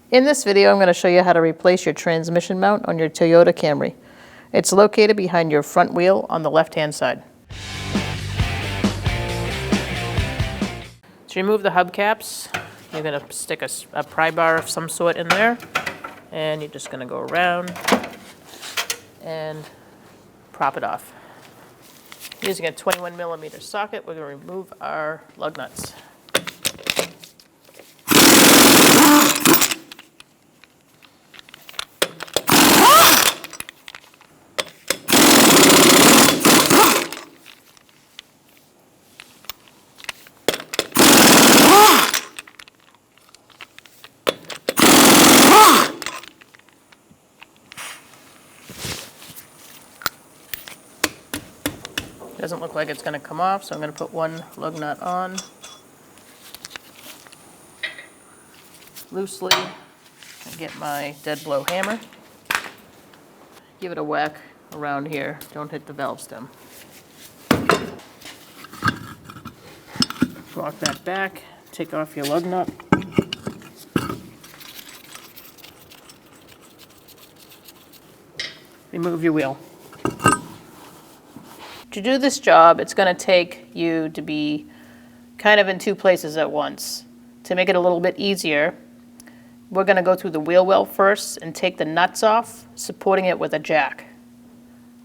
In this video, I'm going to show you how to replace your transmission mount on your Toyota Camry. It's located behind your front wheel on the left-hand side. To remove the hubcaps, you're going to stick a pry bar of some sort in there, and you're just going to go around and prop it off. Using a 21mm socket, we're going to remove our lug nuts. Doesn't look like it's going to come off, so I'm going to put one lug nut on loosely and get my dead blow hammer. Give it a whack around here. Don't hit the valve stem. Lock that back. Take off your lug nut. Remove your wheel. To do this job, it's going to take you to be kind of in two places at once. To make it a little bit easier, we're going to go through the wheel well first and take the nuts off, supporting it with a jack.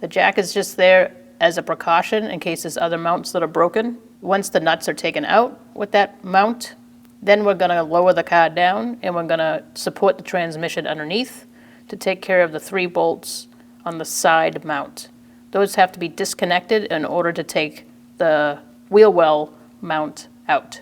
The jack is just there as a precaution in case there's other mounts that are broken. Once the nuts are taken out with that mount, then we're going to lower the car down and we're going to support the transmission underneath to take care of the 3 bolts on the side mount. Those have to be disconnected in order to take the wheel well mount out.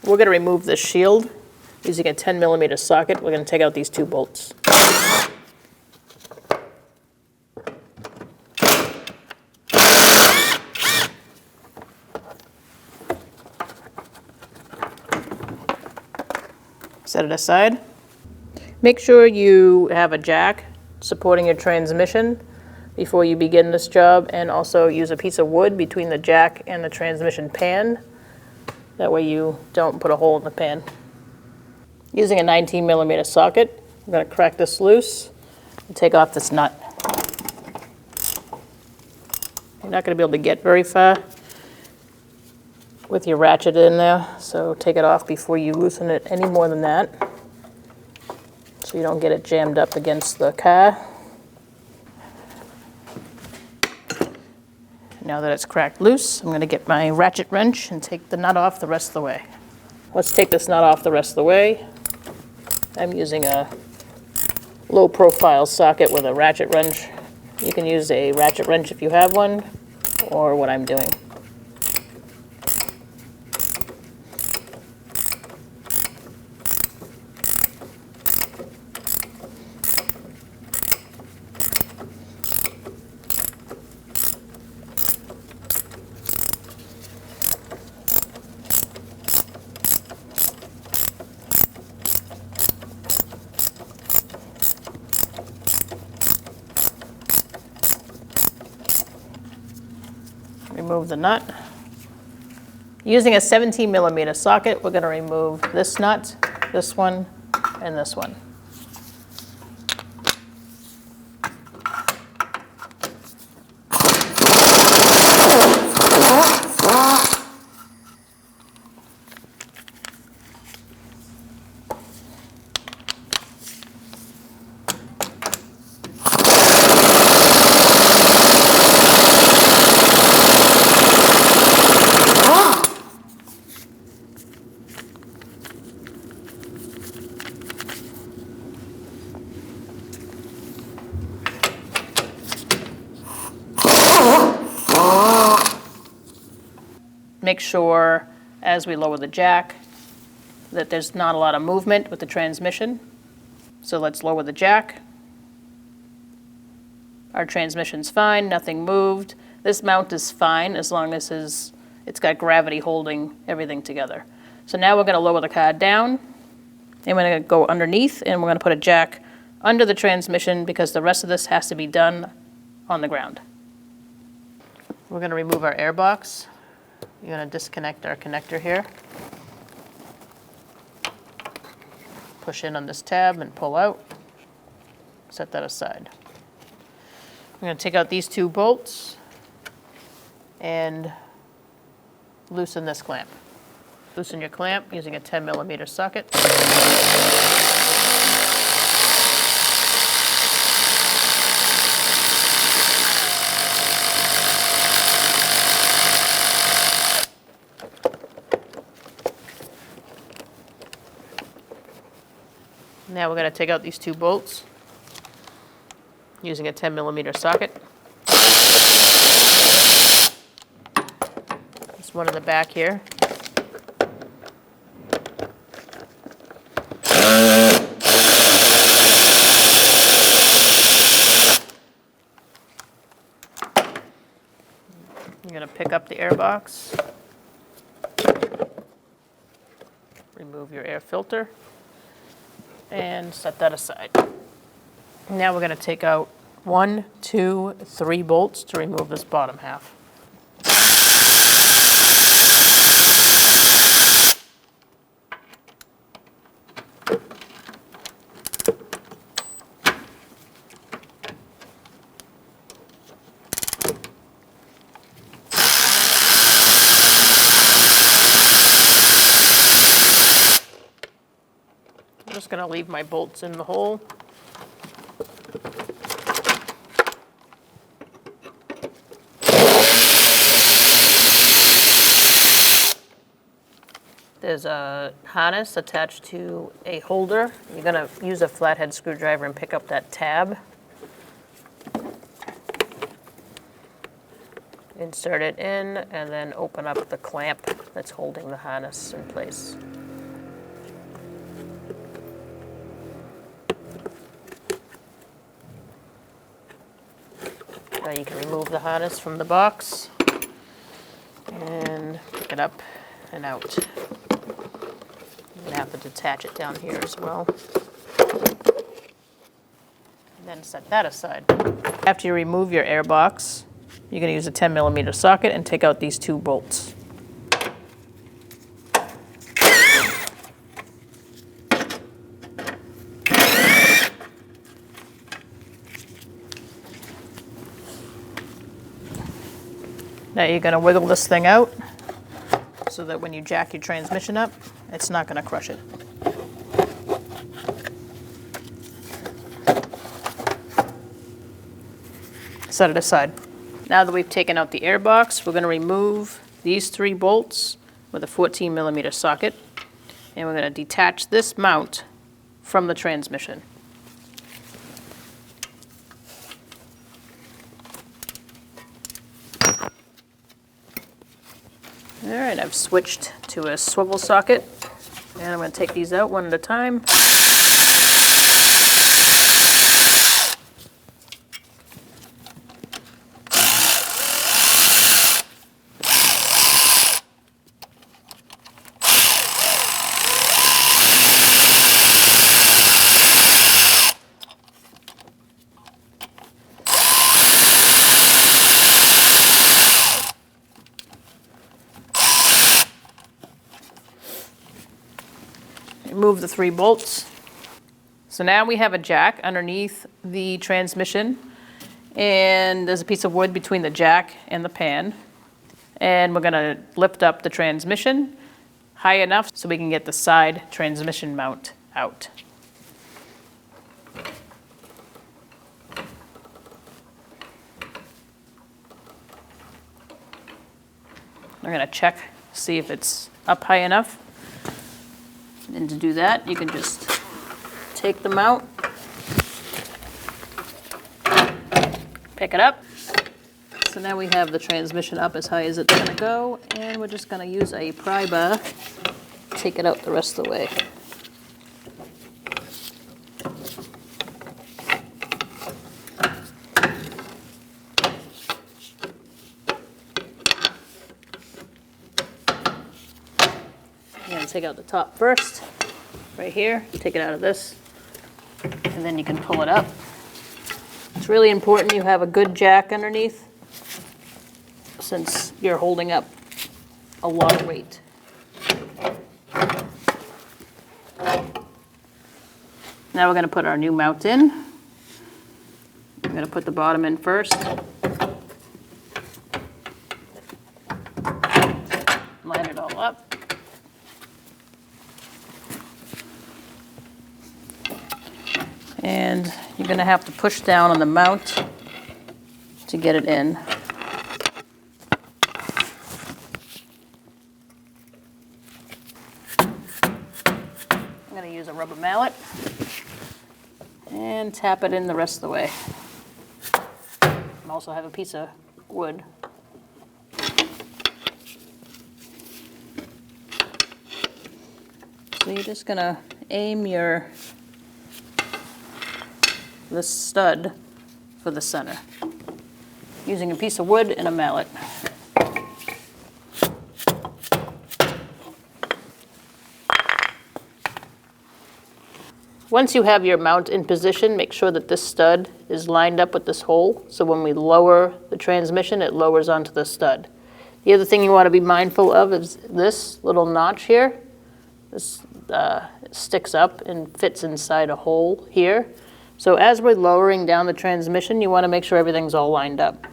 We're going to remove the shield using a 10mm socket. We're going to take out these 2 bolts. Set it aside. Make sure you have a jack supporting your transmission before you begin this job, and also use a piece of wood between the jack and the transmission pan. That way you don't put a hole in the pan. Using a 19mm socket, I'm going to crack this loose and take off this nut. You're not going to be able to get very far with your ratchet in there, so take it off before you loosen it any more than that, so you don't get it jammed up against the car. Now that it's cracked loose, I'm going to get my ratchet wrench and take the nut off the rest of the way. Let's take this nut off the rest of the way. I'm using a low profile socket with a ratchet wrench. You can use a ratchet wrench if you have one, or what I'm doing. Remove the nut. Using a 17mm socket, we're going to remove this nut, this one, and this one. Make sure, as we lower the jack, that there's not a lot of movement with the transmission. So let's lower the jack. Our transmission's fine, nothing moved. This mount is fine as long as it's got gravity holding everything together. So now we're going to lower the car down, and we're going to go underneath, and we're going to put a jack under the transmission because the rest of this has to be done on the ground. We're going to remove our airbox. You're going to disconnect our connector here. push in on this tab and pull out. Set that aside. I'm going to take out these 2 bolts and loosen this clamp. Loosen your clamp using a 10mm socket. Now we're going to take out these 2 bolts using a 10mm socket. There's one in the back here. You're going to pick up the airbox, remove your air filter, and set that aside. Now we're going to take out 1, 2, 3 bolts to remove this bottom half. I'm just going to leave my bolts in the hole. There's a harness attached to a holder. You're going to use a flathead screwdriver and pick up that tab. Insert it in and then open up the clamp that's holding the harness in place. Now you can remove the harness from the box and pick it up and out. You're going to have to detach it down here as well. And then set that aside. After you remove your airbox, you're going to use a 10mm socket and take out these 2 bolts. Now you're going to wiggle this thing out so that when you jack your transmission up, it's not going to crush it. Set it aside. Now that we've taken out the airbox, we're going to remove these 3 bolts with a 14mm socket, and we're going to detach this mount from the transmission. All right, I've switched to a swivel socket, and I'm going to take these out one at a time. Remove the 3 bolts. So now we have a jack underneath the transmission, and there's a piece of wood between the jack and the pan. And we're going to lift up the transmission high enough so we can get the side transmission mount out. I'm going to check, see if it's up high enough. And to do that, you can just take the mount, pick it up. So now we have the transmission up as high as it's going to go, and we're just going to use a pry bar to take it out the rest of the way. Take out the top first, right here. Take it out of this, and then you can pull it up. It's really important you have a good jack underneath, since you're holding up a lot of weight. Now we're going to put our new mount in. I'm going to put the bottom in first. Line it all up. And you're going to have to push down on the mount to get it in. I'm going to use a rubber mallet and tap it in the rest of the way. I also have a piece of wood. So you're just going to aim this stud for the center using a piece of wood and a mallet. Once you have your mount in position, make sure that this stud is lined up with this hole, so when we lower the transmission, it lowers onto the stud. The other thing you want to be mindful of is this little notch here. This sticks up and fits inside a hole here. So as we're lowering down the transmission, you want to make sure everything's all lined up.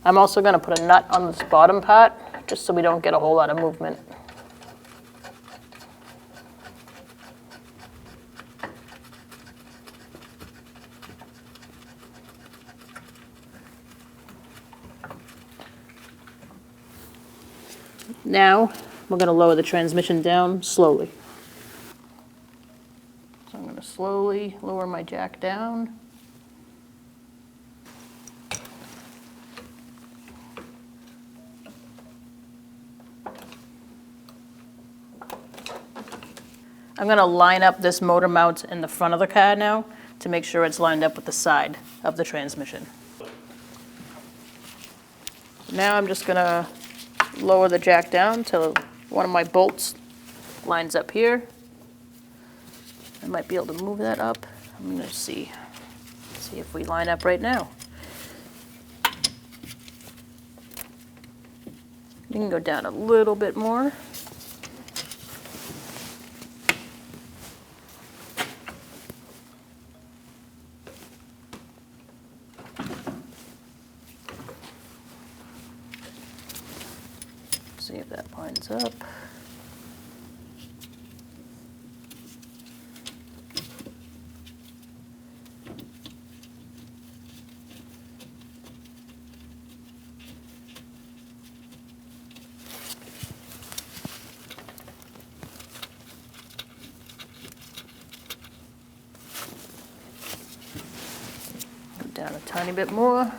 I'm also going to put a nut on this bottom part, just so we don't get a whole lot of movement. Now, we're going to lower the transmission down slowly. So I'm going to slowly lower my jack down. I'm going to line up this motor mount in the front of the car now to make sure it's lined up with the side of the transmission. Now I'm just going to lower the jack down till one of my bolts lines up here. I might be able to move that up. I'm going to see if we line up right now. You can go down a little bit more. See if that lines up. Go down a tiny bit more.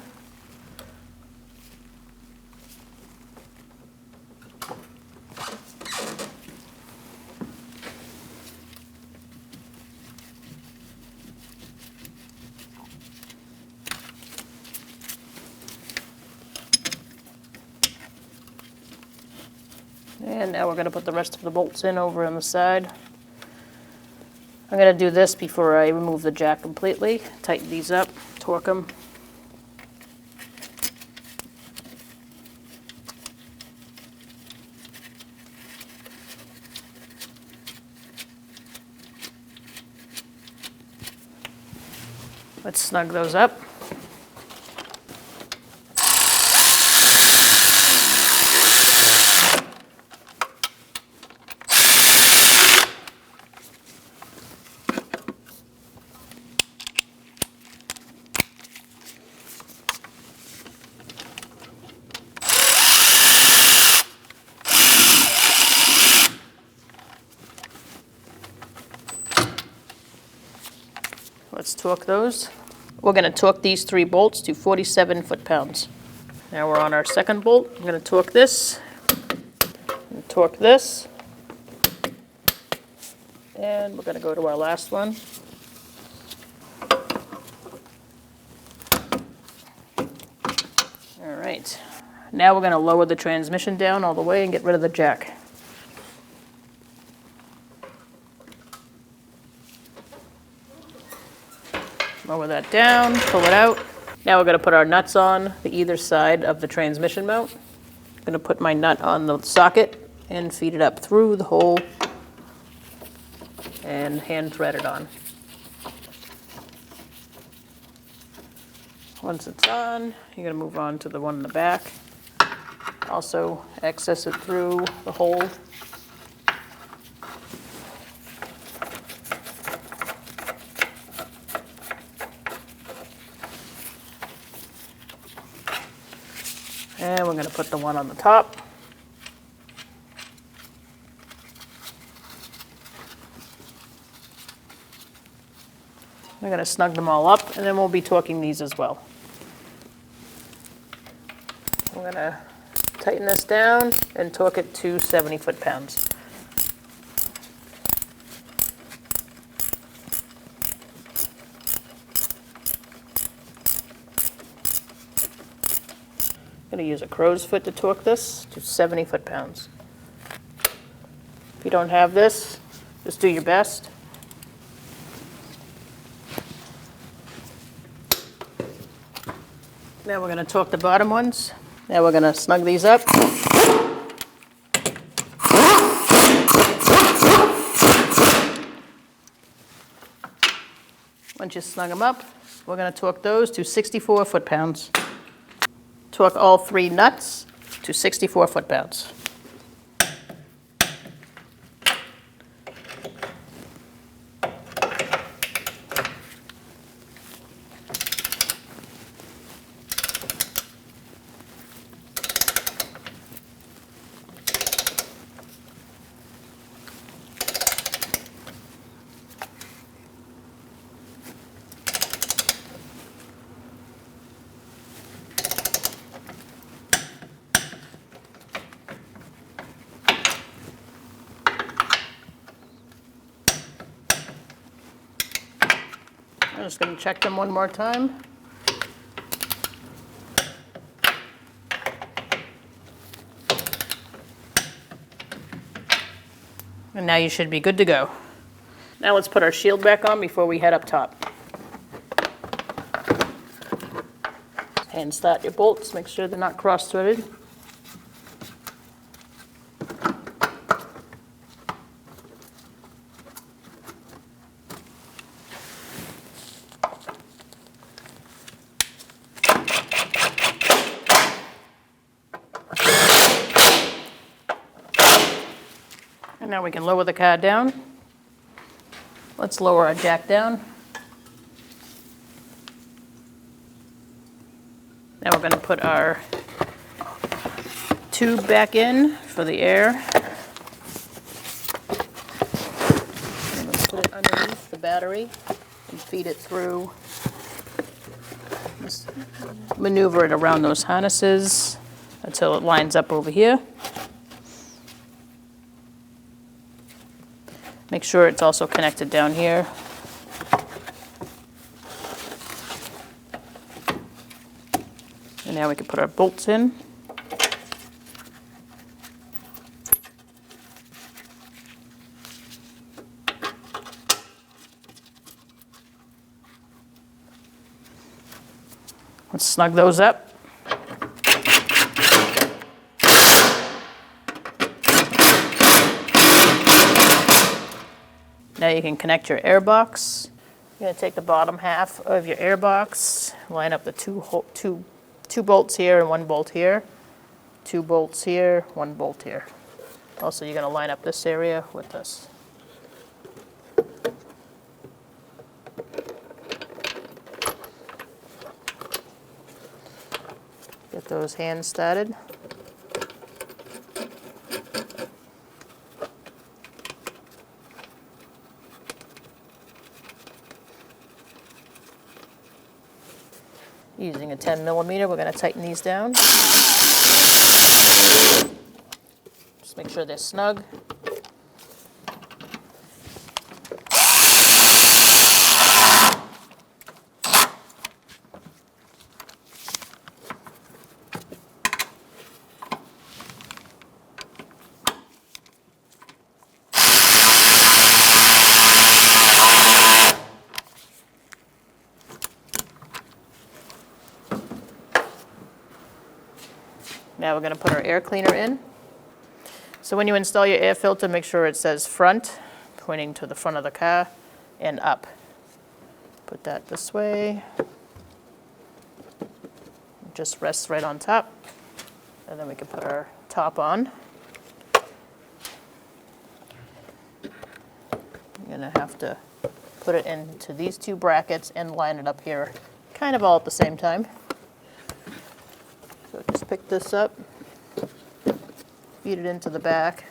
And now we're going to put the rest of the bolts in over on the side. I'm going to do this before I remove the jack completely. Tighten these up, torque them. Let's snug those up. Let's torque those. We're going to torque these 3 bolts to 47 foot-pounds. Now we're on our second bolt. I'm going to torque this, and torque this, and we're going to go to our last one. All right. Now we're going to lower the transmission down all the way and get rid of the jack. Lower that down, pull it out. Now we're going to put our nuts on either side of the transmission mount. I'm going to put my nut on the socket and feed it up through the hole and hand thread it on. Once it's on, you're going to move on to the one in the back. Also access it through the hole. And we're going to put the one on the top. We're going to snug them all up, and then we'll be torquing these as well. We're going to tighten this down and torque it to 70 foot-pounds. I'm going to use a crow's foot to torque this to 70 foot-pounds. If you don't have this, just do your best. Now we're going to torque the bottom ones. Now we're going to snug these up. Once you snug them up, we're going to torque those to 64 foot-pounds. Torque all 3 nuts to 64 foot-pounds. I'm just going to check them one more time. And now you should be good to go. Now let's put our shield back on before we head up top. Hand start your bolts, make sure they're not cross-threaded. And now we can lower the car down. Let's lower our jack down. Now we're going to put our tube back in for the air. And let's put it underneath the battery and feed it through. Just maneuver it around those harnesses until it lines up over here. Make sure it's also connected down here. And now we can put our bolts in. Let's snug those up. Now you can connect your airbox. You're going to take the bottom half of your airbox, line up the two bolts here and 1 bolt here, 2 bolts here, 1 bolt here. Also, you're going to line up this area with this. Get those hands started. Using a 10mm, we're going to tighten these down. Just make sure they're snug. Now we're going to put our air cleaner in. So when you install your air filter, make sure it says front, pointing to the front of the car, and up. Put that this way. just rests right on top. And then we can put our top on. You're gonna have to put it into these two brackets and line it up here, kind of all at the same time. So just pick this up, feed it into the back.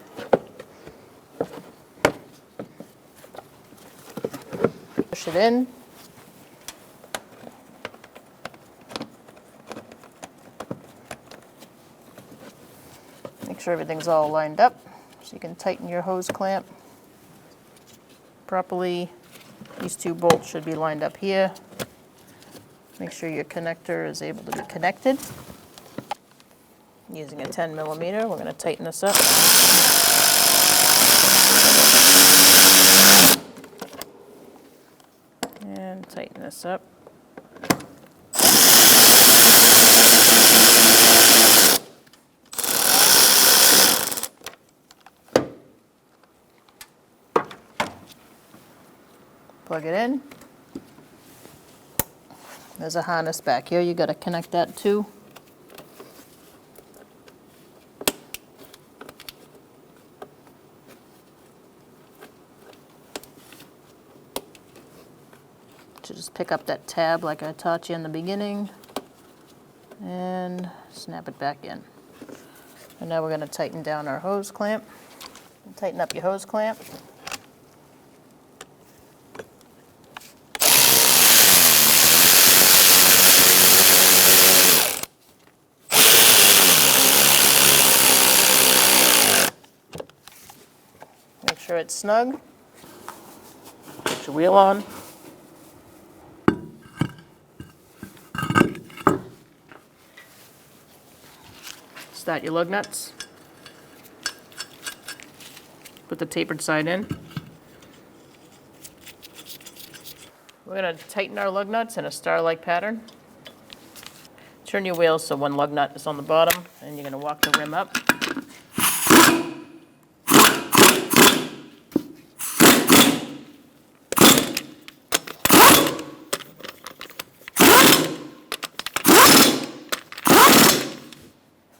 Push it in. Make sure everything's all lined up so you can tighten your hose clamp properly. These two bolts should be lined up here. Make sure your connector is able to be connected. Using a 10mm, we're going to tighten this up. And tighten this up. Plug it in. There's a harness back here. You got to connect that too. So just pick up that tab like I taught you in the beginning and snap it back in. And now we're going to tighten down our hose clamp. Tighten up your hose clamp. Make sure it's snug. Put your wheel on. Start your lug nuts. Put the tapered side in. We're going to tighten our lug nuts in a star-like pattern. Turn your wheel so one lug nut is on the bottom, and you're going to walk the rim up.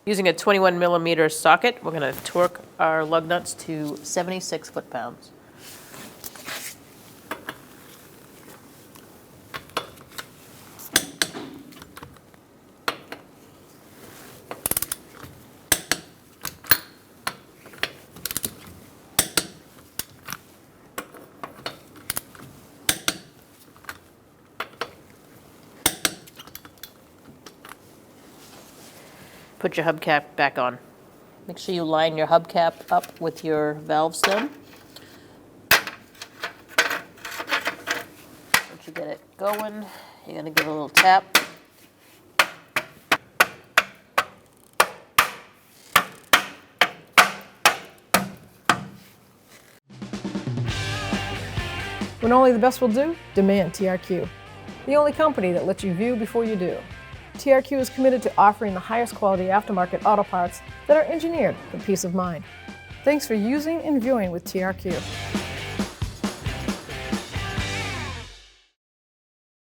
Using a 21mm socket, we're going to torque our lug nuts to 76 foot-pounds. Put your hubcap back on. Make sure you line your hubcap up with your valve stem. Once you get it going, you're going to give it a little tap. When only the best will do, demand TRQ. The only company that lets you view before you do. TRQ is committed to offering the highest quality aftermarket auto parts that are engineered for peace of mind. Thanks for using and viewing with TRQ.